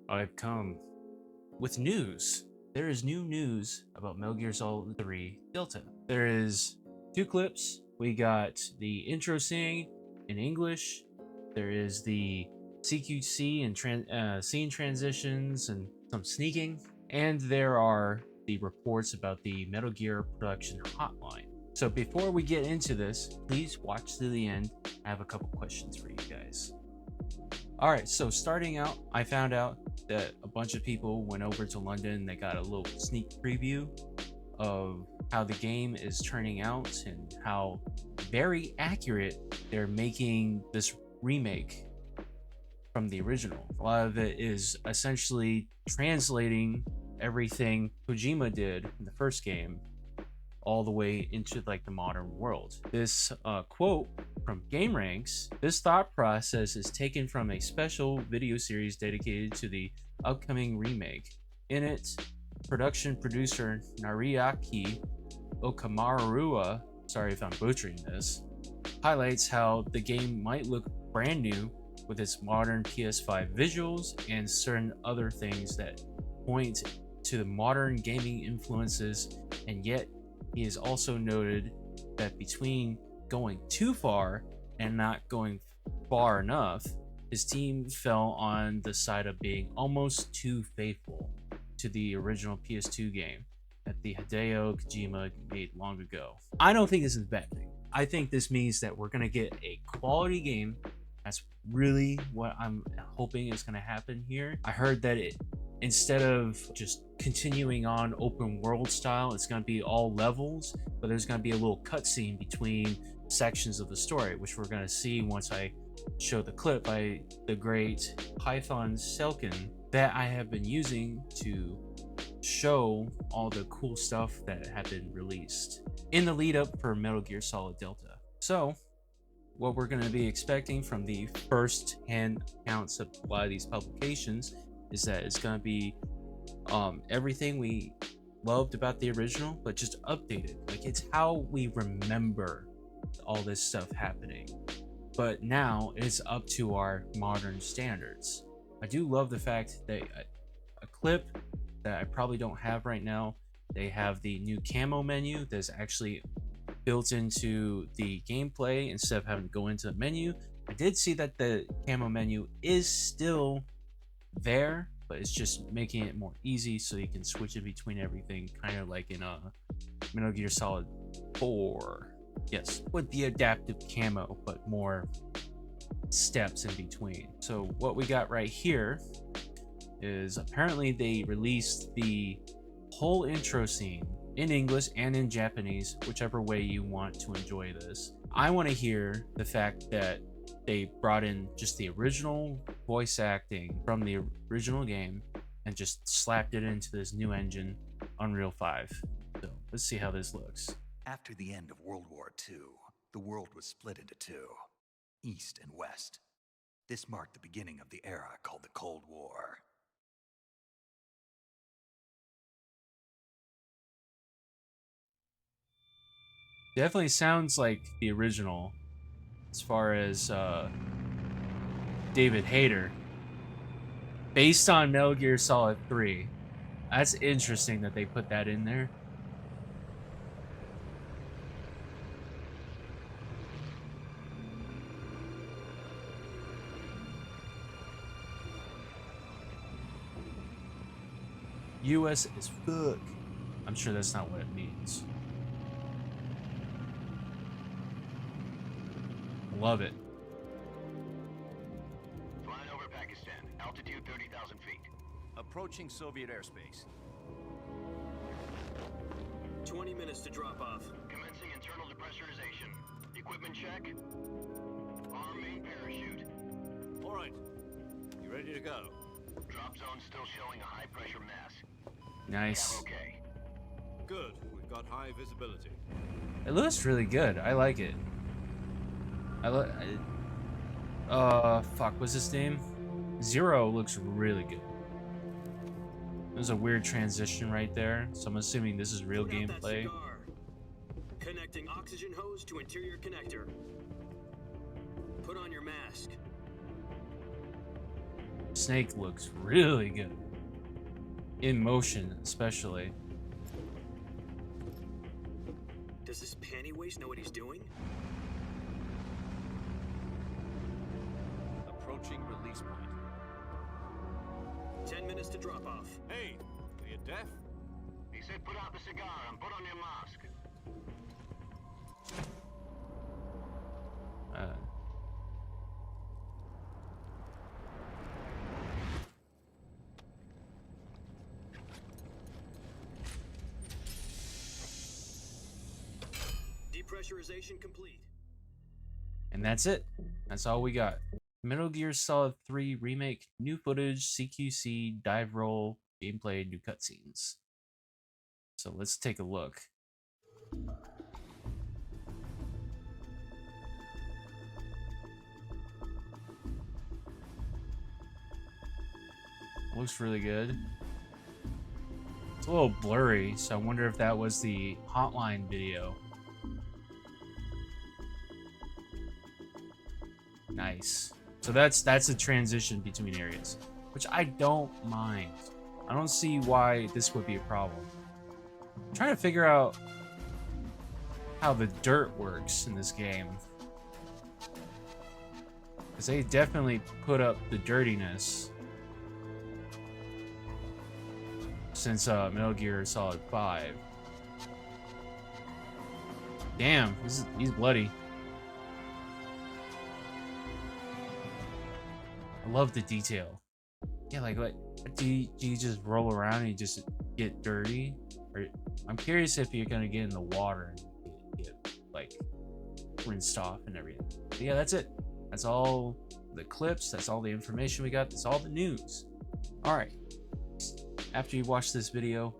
I've come with news. There is new news about Metal Gear Solid 3 Delta. There is two clips. We got the intro scene in English. There is the CQC and scene transitions and some sneaking. And there are the reports about the Metal Gear production hotline. So before we get into this, please watch to the end. I have a couple questions for you guys. Alright, so starting out, I found out that a bunch of people went over to London. They got a little sneak preview of how the game is turning out and how very accurate they're making this remake from the original. A lot of it is essentially translating everything Kojima did in the first game all the way into like the modern world. This quote from Gameranx: "This thought process is taken from a special video series dedicated to the upcoming remake. In it, production producer Nariaki Okamarua, sorry if I'm butchering this, highlights how the game might look brand new with its modern PS5 visuals and certain other things that point to the modern gaming influences, and yet he has also noted that between going too far and not going far enough, his team fell on the side of being almost too faithful to the original PS2 game that the Hideo Kojima made long ago." I don't think this is a bad thing. I think this means that we're going to get a quality game. That's really what I'm hoping is going to happen here. I heard that instead of just continuing on open world style, it's going to be all levels, but there's going to be a little cutscene between sections of the story, which we're going to see once I show the clip by the great Python Selkin that I have been using to show all the cool stuff that have been released in the lead up for Metal Gear Solid Delta. So what we're going to be expecting from the first hand accounts of a lot of these publications is that it's going to be everything we loved about the original, but just updated. Like, it's how we remember all this stuff happening, but now it's up to our modern standards. I do love the fact that a clip that I probably don't have right now, they have the new camo menu that's actually built into the gameplay instead of having to go into the menu. I did see that the camo menu is still there, but it's just making it more easy so you can switch it between everything, kind of like in Metal Gear Solid 4. Yes, with the adaptive camo, but more steps in between. So what we got right here is apparently they released the whole intro scene in English and in Japanese, whichever way you want to enjoy this. I want to hear the fact that they brought in just the original voice acting from the original game and just slapped it into this new engine, Unreal 5. So let's see how this looks. After the end of World War II, the world was split into two, East and West. This marked the beginning of the era called the Cold War. Definitely sounds like the original as far as David Hayter. Based on Metal Gear Solid 3. That's interesting that they put that in there. US is fuck. I'm sure that's not what it means. Love it. Flying over Pakistan, altitude 30,000 feet. Approaching Soviet airspace. 20 minutes to drop off. Commencing internal depressurization. Equipment check. Arm main parachute. All right. You ready to go? Drop zone still showing a high pressure mass. Nice. Okay. Good. We've got high visibility. It looks really good. I like it. Fuck, what's his name? Zero looks really good. There's a weird transition right there, so I'm assuming this is real gameplay. Connecting oxygen hose to interior connector. Put on your mask. Snake looks really good. In motion, especially. Does this panty waste know what he's doing? Approaching release point. 10 minutes to drop off. Hey, are you deaf? He said put out the cigar and put on your mask. Depressurization complete. And that's it. That's all we got. Metal Gear Solid 3 Remake, new footage, CQC, dive roll, gameplay, new cutscenes. So let's take a look. Looks really good. It's a little blurry, so I wonder if that was the hotline video. Nice. So that's a transition between areas, which I don't mind. I don't see why this would be a problem. I'm trying to figure out how the dirt works in this game, because they definitely put up the dirtiness since Metal Gear Solid 5. Damn, he's bloody. I love the detail. Yeah, like what? Do you just roll around and you just get dirty? Or I'm curious if you're gonna get in the water and get like rinsed off and everything. But yeah, that's it. That's all the clips. That's all the information we got. That's all the news. All right. After you watch this video,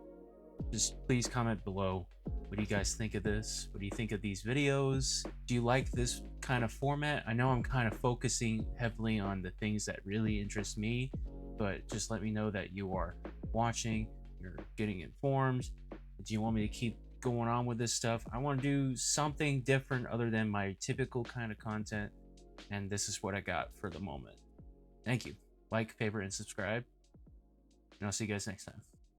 just please comment below. What do you guys think of this? What do you think of these videos? Do you like this kind of format? I know I'm kind of focusing heavily on the things that really interest me, but just let me know that you are watching, you're getting informed. Do you want me to keep going on with this stuff? I want to do something different other than my typical kind of content, and this is what I got for the moment. Thank you. Like, favorite, and subscribe, and I'll see you guys next time.